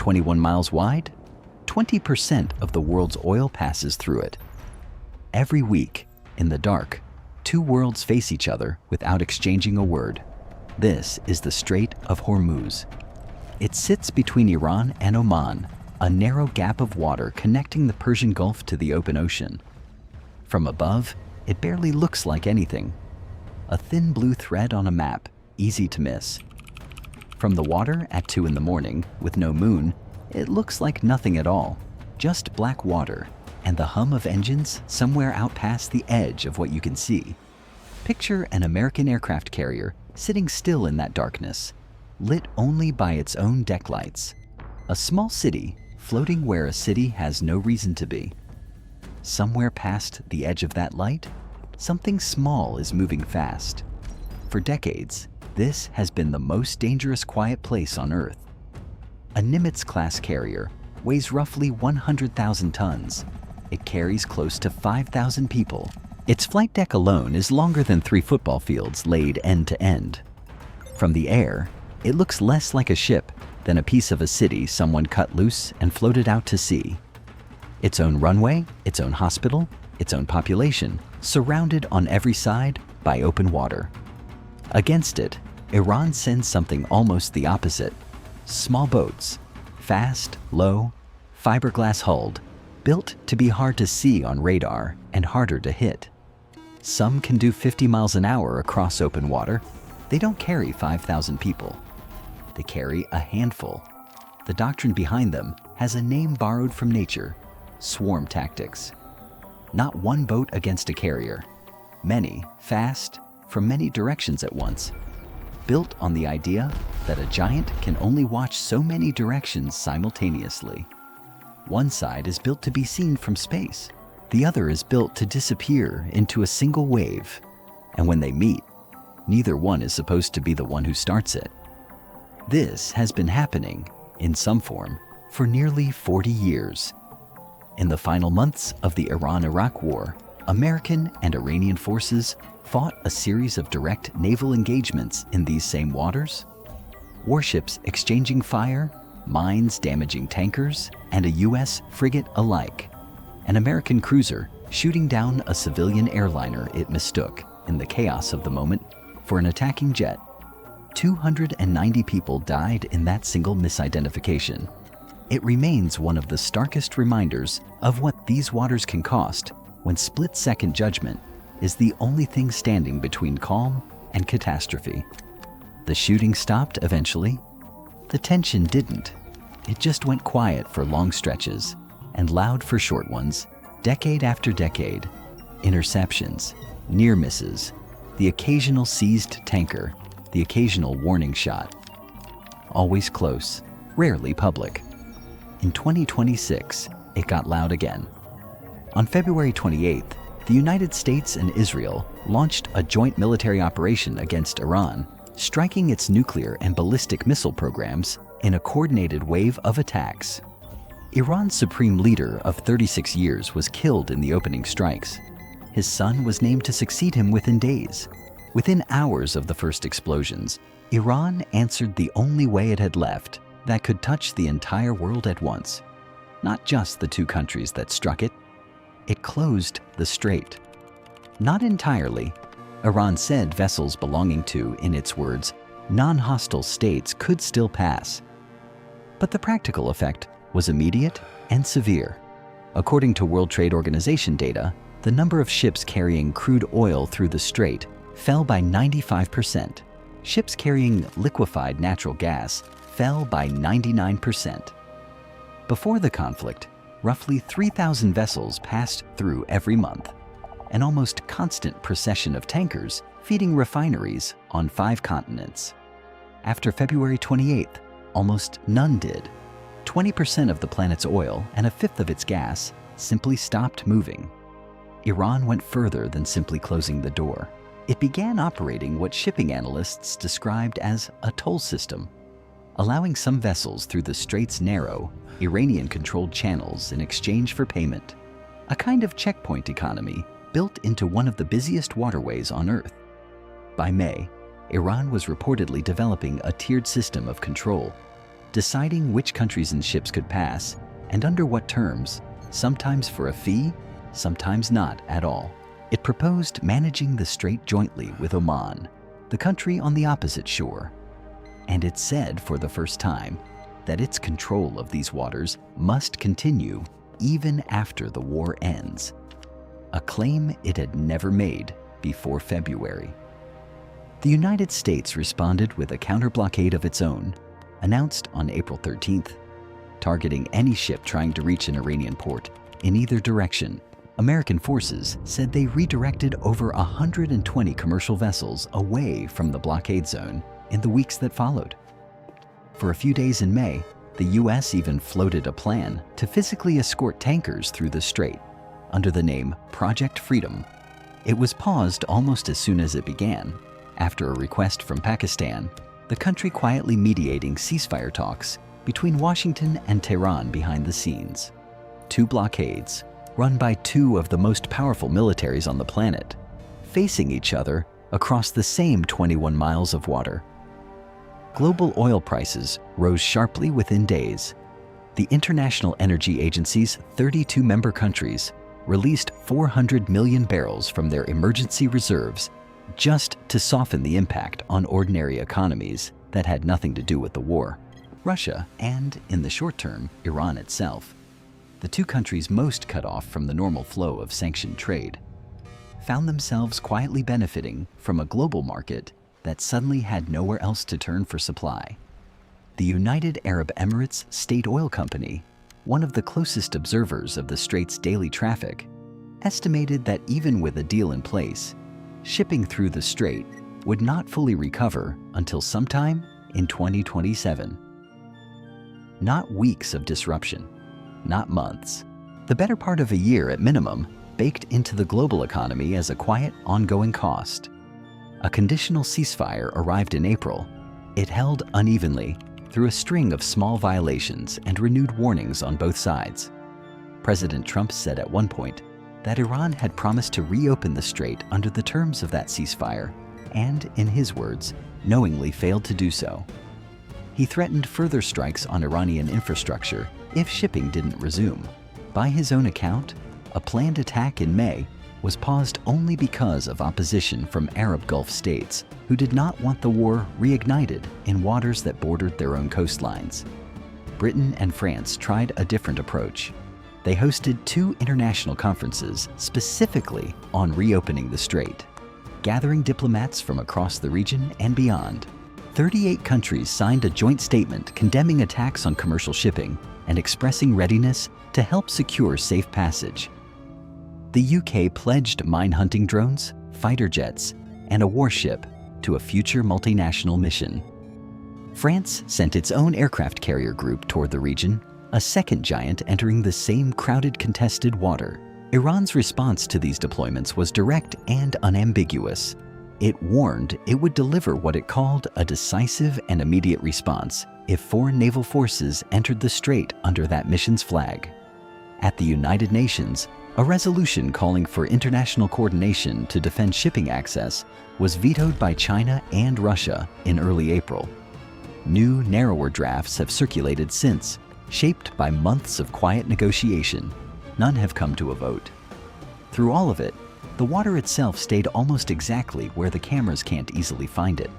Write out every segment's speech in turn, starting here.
21 miles wide, 20% of the world's oil passes through it. Every week, in the dark, two worlds face each other without exchanging a word. This is the Strait of Hormuz. It sits between Iran and Oman, a narrow gap of water connecting the Persian Gulf to the open ocean. From above, it barely looks like anything. A thin blue thread on a map, easy to miss. From the water at 2 in the morning, with no moon, it looks like nothing at all, just black water and the hum of engines somewhere out past the edge of what you can see. Picture an American aircraft carrier sitting still in that darkness, lit only by its own deck lights. A small city floating where a city has no reason to be. Somewhere past the edge of that light, something small is moving fast. For decades, this has been the most dangerous quiet place on Earth. A Nimitz-class carrier weighs roughly 100,000 tons. It carries close to 5,000 people. Its flight deck alone is longer than 3 football fields laid end to end. From the air, it looks less like a ship than a piece of a city someone cut loose and floated out to sea. Its own runway, its own hospital, its own population, surrounded on every side by open water. Against it, Iran sends something almost the opposite. Small boats, fast, low, fiberglass-hulled, built to be hard to see on radar and harder to hit. Some can do 50 miles an hour across open water. They don't carry 5,000 people. They carry a handful. The doctrine behind them has a name borrowed from nature: swarm tactics. Not one boat against a carrier. Many, fast, from many directions at once. Built on the idea that a giant can only watch so many directions simultaneously. One side is built to be seen from space. The other is built to disappear into a single wave. And when they meet, neither one is supposed to be the one who starts it. This has been happening, in some form, for nearly 40 years. In the final months of the Iran-Iraq War, American and Iranian forces fought a series of direct naval engagements in these same waters. Warships exchanging fire, mines damaging tankers, and a U.S. frigate alike. An American cruiser shooting down a civilian airliner it mistook, in the chaos of the moment, for an attacking jet. 290 people died in that single misidentification. It remains one of the starkest reminders of what these waters can cost when split-second judgment is the only thing standing between calm and catastrophe. The shooting stopped eventually. The tension didn't. It just went quiet for long stretches and loud for short ones, decade after decade. Interceptions, near misses, the occasional seized tanker, the occasional warning shot. Always close, rarely public. In 2026, it got loud again. On February 28th, the United States and Israel launched a joint military operation against Iran, striking its nuclear and ballistic missile programs in a coordinated wave of attacks. Iran's supreme leader of 36 years was killed in the opening strikes. His son was named to succeed him within days. Within hours of the first explosions, Iran answered the only way it had left that could touch the entire world at once. Not just the two countries that struck it. It closed the strait. Not entirely. Iran said vessels belonging to, in its words, non-hostile states could still pass. But the practical effect was immediate and severe. According to World Trade Organization data, the number of ships carrying crude oil through the strait fell by 95%. Ships carrying liquefied natural gas fell by 99%. Before the conflict, roughly 3,000 vessels passed through every month, an almost constant procession of tankers feeding refineries on 5 continents. After February 28th, almost none did. 20% of the planet's oil and a fifth of its gas simply stopped moving. Iran went further than simply closing the door. It began operating what shipping analysts described as a toll system, allowing some vessels through the strait's narrow, Iranian-controlled channels in exchange for payment, a kind of checkpoint economy built into one of the busiest waterways on Earth. By May, Iran was reportedly developing a tiered system of control. deciding which countries and ships could pass and under what terms, sometimes for a fee, sometimes not at all. It proposed managing the strait jointly with Oman, the country on the opposite shore. And it said for the first time that its control of these waters must continue even after the war ends, a claim it had never made before February. The United States responded with a counter-blockade of its own, announced on April 13th, targeting any ship trying to reach an Iranian port in either direction. American forces said they redirected over 120 commercial vessels away from the blockade zone in the weeks that followed. For a few days in May, the U.S. even floated a plan to physically escort tankers through the strait under the name Project Freedom. It was paused almost as soon as it began, after a request from Pakistan, the country quietly mediating ceasefire talks between Washington and Tehran behind the scenes. Two blockades, run by two of the most powerful militaries on the planet, facing each other across the same 21 miles of water. Global oil prices rose sharply within days. The International Energy Agency's 32 member countries released 400 million barrels from their emergency reserves just to soften the impact on ordinary economies that had nothing to do with the war. Russia and, in the short term, Iran itself, the two countries most cut off from the normal flow of sanctioned trade, found themselves quietly benefiting from a global market that suddenly had nowhere else to turn for supply. The United Arab Emirates State Oil Company, one of the closest observers of the strait's daily traffic, estimated that even with a deal in place, shipping through the strait would not fully recover until sometime in 2027. Not weeks of disruption, not months. The better part of a year at minimum, baked into the global economy as a quiet, ongoing cost. A conditional ceasefire arrived in April. It held unevenly through a string of small violations and renewed warnings on both sides. President Trump said at one point that Iran had promised to reopen the strait under the terms of that ceasefire and, in his words, knowingly failed to do so. He threatened further strikes on Iranian infrastructure if shipping didn't resume. By his own account, a planned attack in May was paused only because of opposition from Arab Gulf states who did not want the war reignited in waters that bordered their own coastlines. Britain and France tried a different approach. They hosted two international conferences specifically on reopening the strait, gathering diplomats from across the region and beyond. 38 countries signed a joint statement condemning attacks on commercial shipping and expressing readiness to help secure safe passage. The UK pledged mine-hunting drones, fighter jets, and a warship to a future multinational mission. France sent its own aircraft carrier group toward the region, a second giant entering the same crowded, contested water. Iran's response to these deployments was direct and unambiguous. It warned it would deliver what it called a decisive and immediate response if foreign naval forces entered the strait under that mission's flag. At the United Nations, a resolution calling for international coordination to defend shipping access was vetoed by China and Russia in early April. New, narrower drafts have circulated since, shaped by months of quiet negotiation. None have come to a vote. Through all of it, the water itself stayed almost exactly where the cameras can't easily find it.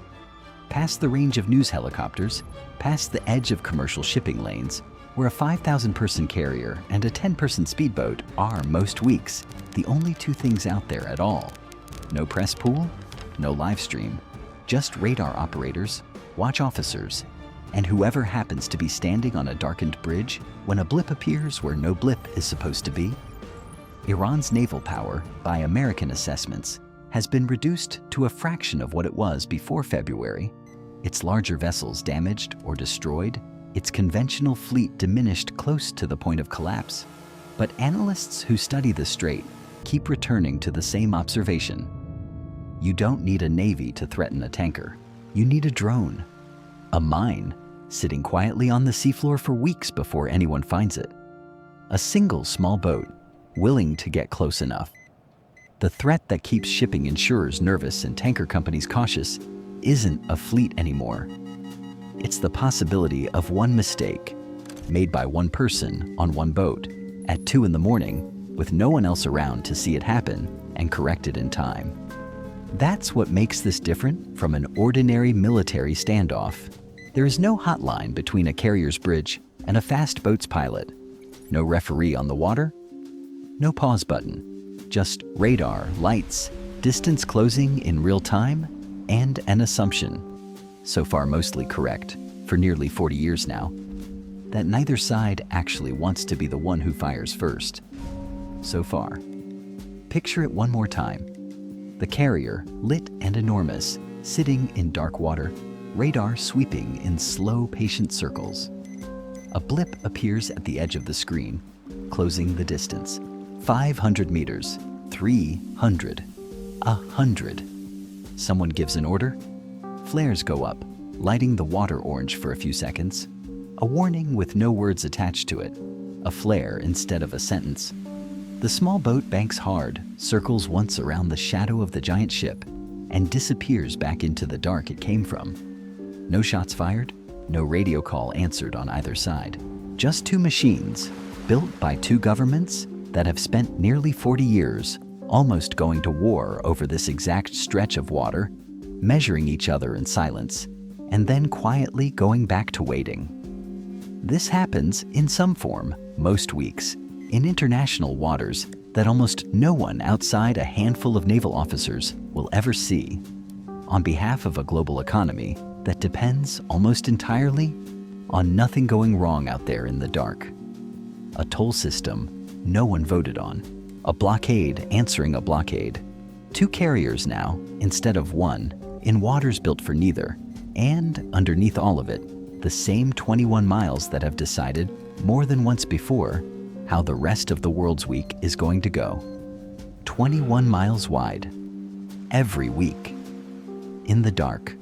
Past the range of news helicopters, past the edge of commercial shipping lanes, where a 5,000-person carrier and a 10-person speedboat are most weeks the only two things out there at all. No press pool, no live stream, just radar operators, watch officers, and whoever happens to be standing on a darkened bridge when a blip appears where no blip is supposed to be. Iran's naval power, by American assessments, has been reduced to a fraction of what it was before February, its larger vessels damaged or destroyed, its conventional fleet diminished close to the point of collapse. But analysts who study the strait keep returning to the same observation. You don't need a navy to threaten a tanker. You need a drone, a mine, sitting quietly on the seafloor for weeks before anyone finds it. A single small boat, willing to get close enough. The threat that keeps shipping insurers nervous and tanker companies cautious isn't a fleet anymore. It's the possibility of one mistake, made by one person on one boat, at 2 in the morning, with no one else around to see it happen and correct it in time. That's what makes this different from an ordinary military standoff. There is no hotline between a carrier's bridge and a fast boat's pilot. No referee on the water, no pause button, just radar, lights, distance closing in real time, and an assumption, so far mostly correct for nearly 40 years now, that neither side actually wants to be the one who fires first. So far. Picture it one more time. The carrier, lit and enormous, sitting in dark water, radar sweeping in slow, patient circles. A blip appears at the edge of the screen, closing the distance. 500 meters, 300, 100. Someone gives an order. Flares go up, lighting the water orange for a few seconds. A warning with no words attached to it. A flare instead of a sentence. The small boat banks hard, circles once around the shadow of the giant ship, and disappears back into the dark it came from. No shots fired, no radio call answered on either side. Just two machines, built by two governments that have spent nearly 40 years almost going to war over this exact stretch of water, measuring each other in silence, and then quietly going back to waiting. This happens in some form, most weeks, in international waters that almost no one outside a handful of naval officers will ever see, on behalf of a global economy that depends almost entirely on nothing going wrong out there in the dark. A toll system no one voted on, a blockade answering a blockade, two carriers now instead of one, in waters built for neither, and underneath all of it, the same 21 miles that have decided more than once before how the rest of the world's week is going to go. 21 miles wide, every week, in the dark.